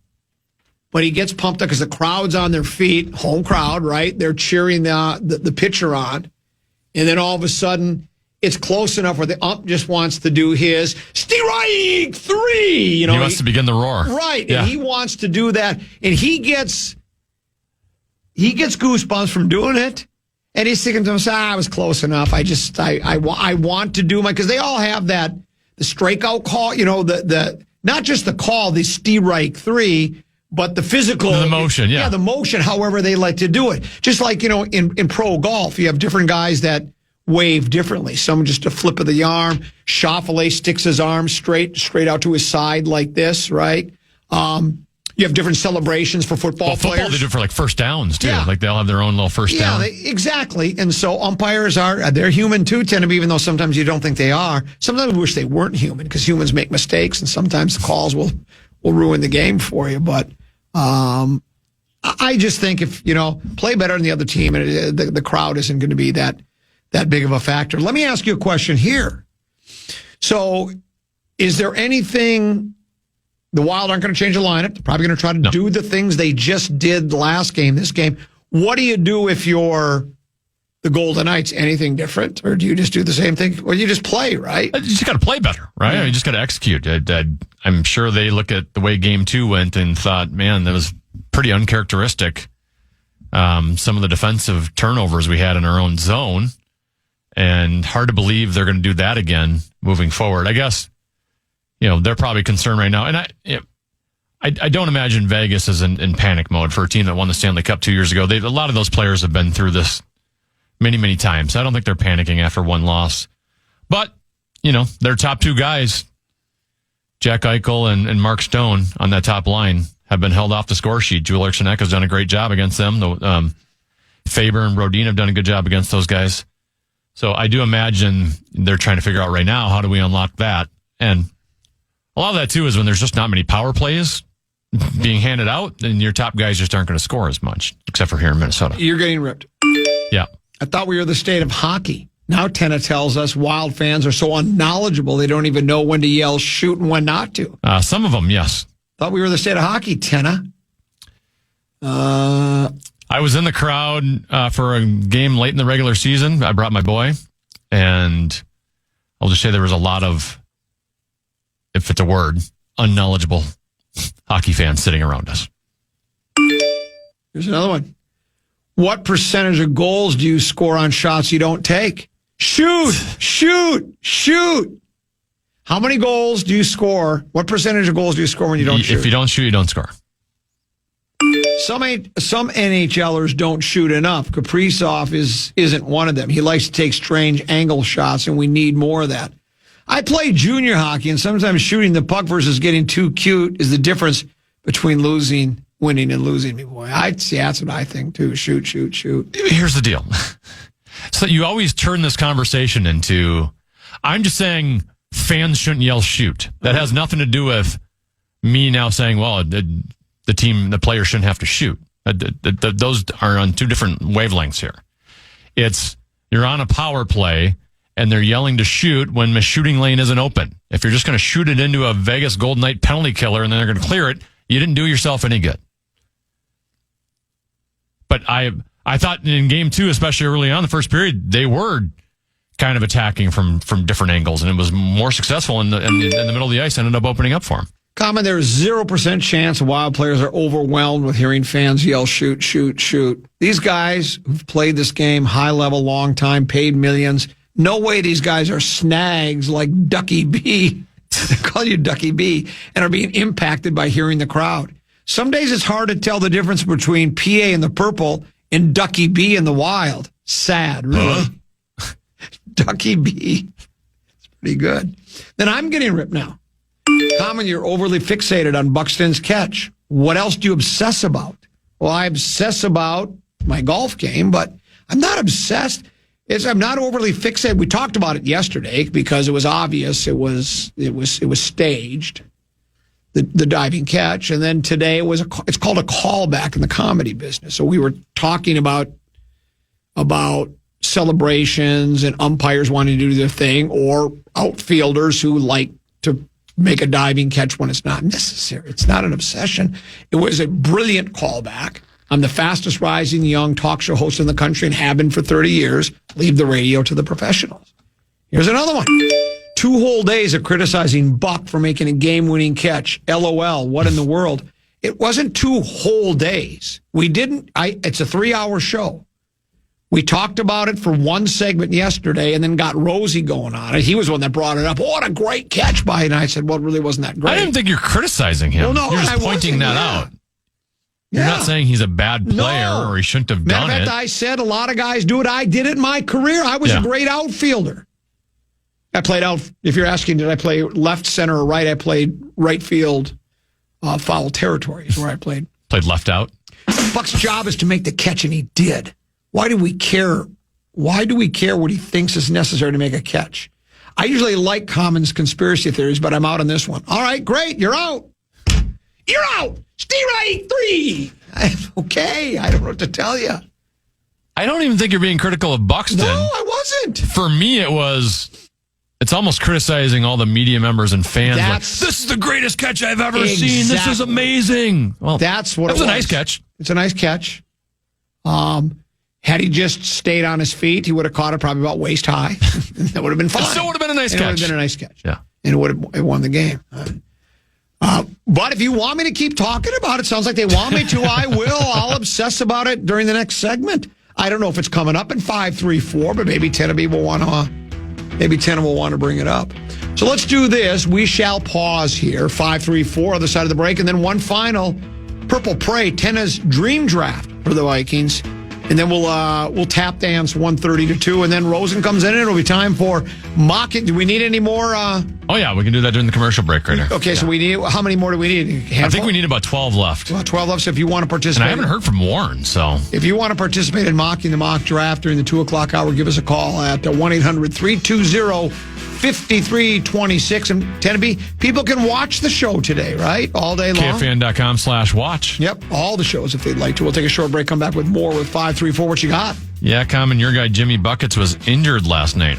But he gets pumped up because the crowd's on their feet, home crowd, right? They're cheering the pitcher on. And then all of a sudden, it's close enough where the ump just wants to do his strike 3. He wants to begin the roar. Right, yeah. And he wants to do that. And he gets goosebumps from doing it. And he's thinking to himself, I was close enough. I want to do because they all have the strikeout call, the not just the call, the strike 3, but the physical. The motion, yeah. Yeah, the motion, however they like to do it. Just like, in pro golf, you have different guys that wave differently. Some just a flip of the arm. Schauffele sticks his arm straight out to his side like this, right? You have different celebrations for football players. They do it for like first downs, too. Yeah. Like they'll have their own little first down. Exactly. And so umpires they're human too, Tim, even though sometimes you don't think they are. Sometimes we wish they weren't human because humans make mistakes and sometimes the calls will ruin the game for you. But I just think if, play better than the other team and the crowd isn't going to be that big of a factor. Let me ask you a question here. So is there anything... The Wild aren't going to change the lineup. They're probably going to try to do the things they just did last game, this game. What do you do if you're the Golden Knights? Anything different? Or do you just do the same thing? Well, you just play, right? You just got to play better, right? You just got to execute. I'm sure they look at the way game 2 went and thought, man, that was pretty uncharacteristic. Some of the defensive turnovers we had in our own zone. And hard to believe they're going to do that again moving forward. I guess... they're probably concerned right now. And I don't imagine Vegas is in panic mode for a team that won the Stanley Cup 2 years ago. A lot of those players have been through this many, many times. I don't think they're panicking after one loss. But, their top 2 guys, Jack Eichel and Mark Stone on that top line, have been held off the score sheet. Joel Eriksson Ek has done a great job against them. Faber and Brodin have done a good job against those guys. So I do imagine they're trying to figure out right now, how do we unlock that? And a lot of that, too, is when there's just not many power plays being handed out, and your top guys just aren't going to score as much, except for here in Minnesota. You're getting ripped. Yeah. I thought we were the state of hockey. Now Tenna tells us Wild fans are so unknowledgeable they don't even know when to yell shoot and when not to. Some of them, yes. Thought we were the state of hockey, Tenna. I was in the crowd for a game late in the regular season. I brought my boy, and I'll just say there was a lot of, if it's a word, unknowledgeable hockey fans sitting around us. Here's another one. What percentage of goals do you score on shots you don't take? Shoot! How many goals do you score? What percentage of goals do you score when you don't shoot? If you don't shoot, you don't score. Some NHLers don't shoot enough. Kaprizov isn't one of them. He likes to take strange angle shots, and we need more of that. I play junior hockey, and sometimes shooting the puck versus getting too cute is the difference between winning and losing. Me, boy, that's what I think too. Shoot. Here's the deal. So you always turn this conversation into, I'm just saying fans shouldn't yell shoot. That has nothing to do with me now saying, well, the player shouldn't have to shoot. Those are on 2 different wavelengths here. It's you're on a power play, and they're yelling to shoot when the shooting lane isn't open. If you're just going to shoot it into a Vegas Golden Knight penalty killer and then they're going to clear it, you didn't do yourself any good. But I thought in game 2, especially early on, the first period, they were kind of attacking from different angles, and it was more successful in the middle of the ice, ended up opening up for them. Comment, there is 0% chance Wild players are overwhelmed with hearing fans yell shoot. These guys who've played this game high level, long time, paid millions. No way these guys are snags like Ducky B. They call you Ducky B, and are being impacted by hearing the crowd. Some days it's hard to tell the difference between PA and the Purple and Ducky B and the Wild. Sad, really. Ducky B. It's pretty good. Then I'm getting ripped now. Common, you're overly fixated on Buxton's catch. What else do you obsess about? Well, I obsess about my golf game, but I'm not obsessed. I'm not overly fixated. We talked about it yesterday because it was obvious. It was staged, the diving catch, and then today it's called a callback in the comedy business. So we were talking about celebrations and umpires wanting to do their thing, or outfielders who like to make a diving catch when it's not necessary. It's not an obsession. It was a brilliant callback. I'm the fastest rising young talk show host in the country and have been for 30 years. Leave the radio to the professionals. Here's another one. 2 whole days of criticizing Buck for making a game-winning catch. LOL, what in the world? It wasn't 2 whole days. It's a 3-hour show. We talked about it for one segment yesterday and then got Rosie going on it. He was the one that brought it up. Oh, what a great catch by him. And I said, well, it really wasn't that great. I didn't think you're criticizing him. Well, no, you're just pointing that out. You're not saying he's a bad player or he shouldn't have done it. Matter of fact, I said a lot of guys do it. I did it in my career. I was a great outfielder. I played out, if you're asking, did I play left, center, or right? I played right field, foul territory is where I played. Played left out. Buck's job is to make the catch, and he did. Why do we care? Why do we care what he thinks is necessary to make a catch? I usually like Common's conspiracy theories, but I'm out on this one. All right, great. You're out. You're out. Stay right, 3. Okay, I don't know what to tell you. I don't even think you're being critical of Buxton. No, I wasn't. For me, it's almost criticizing all the media members and fans. This is the greatest catch I've ever seen. This is amazing. Well, that's what it was. It was a nice catch. It's a nice catch. Had he just stayed on his feet, he would have caught it probably about waist high. That would have been fine. It still would have been a nice catch. It would have been a nice catch. Yeah. And it would have won the game. But if you want me to keep talking about it, sounds like they want me to, I will. I'll obsess about it during the next segment. I don't know if it's coming up in 534, but maybe 10 of you will want to bring it up. So let's do this. We shall pause here. 534 on the side of the break, and then one final Purple Prey, Tenna's dream draft for the Vikings. And then we'll tap dance 1:30 to 2, and then Rosen comes in, and it'll be time for mocking. Do we need any more? Oh, yeah, we can do that during the commercial break right here. Okay, yeah. So we need, how many more do we need? I think we need about 12 left. About 12 left, so if you want to participate. And I haven't heard from Warren, so. If you want to participate in mocking the mock draft during the 2 o'clock hour, give us a call at 1-800-320-5326. And Tenneby, people can watch the show today, right? All day long. KFAN.com/watch. Yep, all the shows if they'd like to. We'll take a short break, come back with more with 534. What you got? Yeah, Common, your guy Jimmy Buckets was injured last night.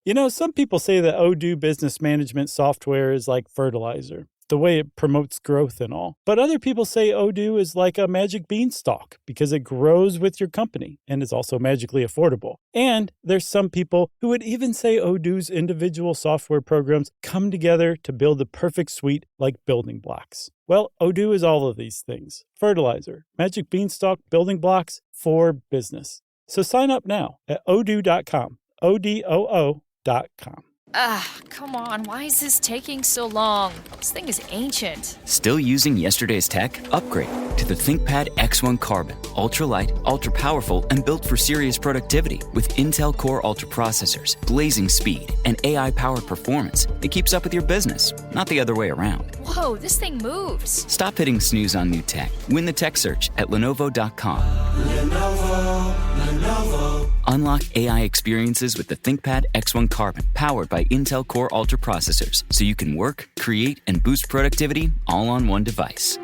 You know, some people say that Odoo business management software is like fertilizer, the way it promotes growth and all. But other people say Odoo is like a magic beanstalk because it grows with your company and is also magically affordable. And there's some people who would even say Odoo's individual software programs come together to build the perfect suite like building blocks. Well, Odoo is all of these things. Fertilizer, magic beanstalk, building blocks for business. So sign up now at odoo.com. ODOO.com. Come on. Why is this taking so long? This thing is ancient. Still using yesterday's tech? Upgrade to the ThinkPad X1 Carbon. Ultra-light, ultra-powerful, and built for serious productivity. With Intel Core Ultra processors, blazing speed, and AI-powered performance, it keeps up with your business, not the other way around. Whoa, this thing moves. Stop hitting snooze on new tech. Win the tech search at Lenovo.com. Lenovo. Unlock AI experiences with the ThinkPad X1 Carbon, powered by Intel Core Ultra processors, so you can work, create, and boost productivity all on one device.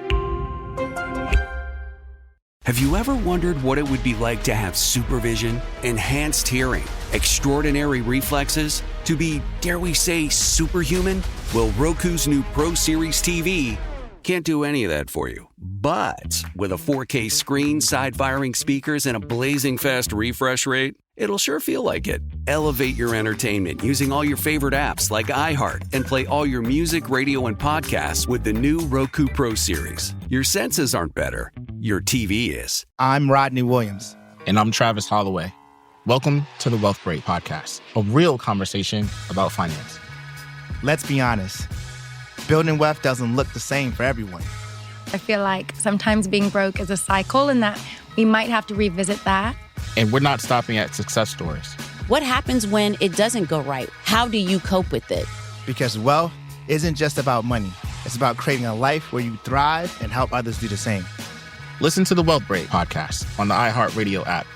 Have you ever wondered what it would be like to have supervision, enhanced hearing, extraordinary reflexes, to be, dare we say, superhuman? Well, Roku's new Pro Series TV can't do any of that for you. But with a 4K screen, side-firing speakers, and a blazing fast refresh rate, it'll sure feel like it. Elevate your entertainment using all your favorite apps like iHeart and play all your music, radio, and podcasts with the new Roku Pro Series. Your senses aren't better. Your TV is. I'm Rodney Williams. And I'm Travis Holloway. Welcome to the Wealth Break Podcast, a real conversation about finance. Let's be honest. Building wealth doesn't look the same for everyone. I feel like sometimes being broke is a cycle and that we might have to revisit that. And we're not stopping at success stories. What happens when it doesn't go right? How do you cope with it? Because wealth isn't just about money. It's about creating a life where you thrive and help others do the same. Listen to the Wealth Break Podcast on the iHeartRadio app,